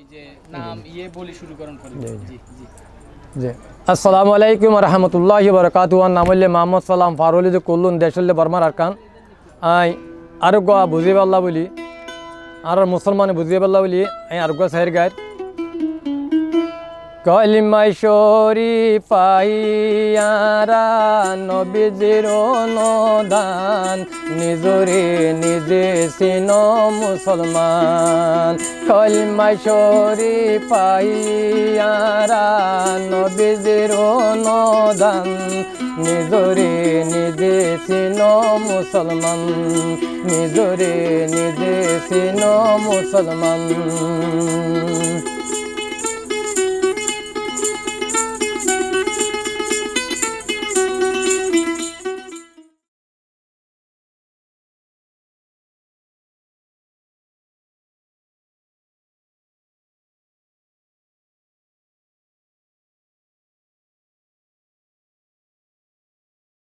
এই যে নাম বলি শুরু করুন করে জি জি জি আসসালামু আলাইকুম রহমতুল্লাহি বারাকাতুহু নাম হইলে মোহাম্মদ সালাম ফারুলি যে কল্লুন দেশলে বর্মার আরকান আই আরোগ্য বুঝিয়ে পাল্লা বলি আর মুসলমান বুঝিয়ে পাল্লা বলি আই আরোগ্য সাহের গায়ের কলিমাই পাইয়ারা নবীজির অনুদান নিজরে নিজে সিন মুসলমান কলিমাই পাইয়ারা নবীজির অনুদান নিজরে নিজে সিন মুসলমান নিজরে নিজে সিন মুসলমান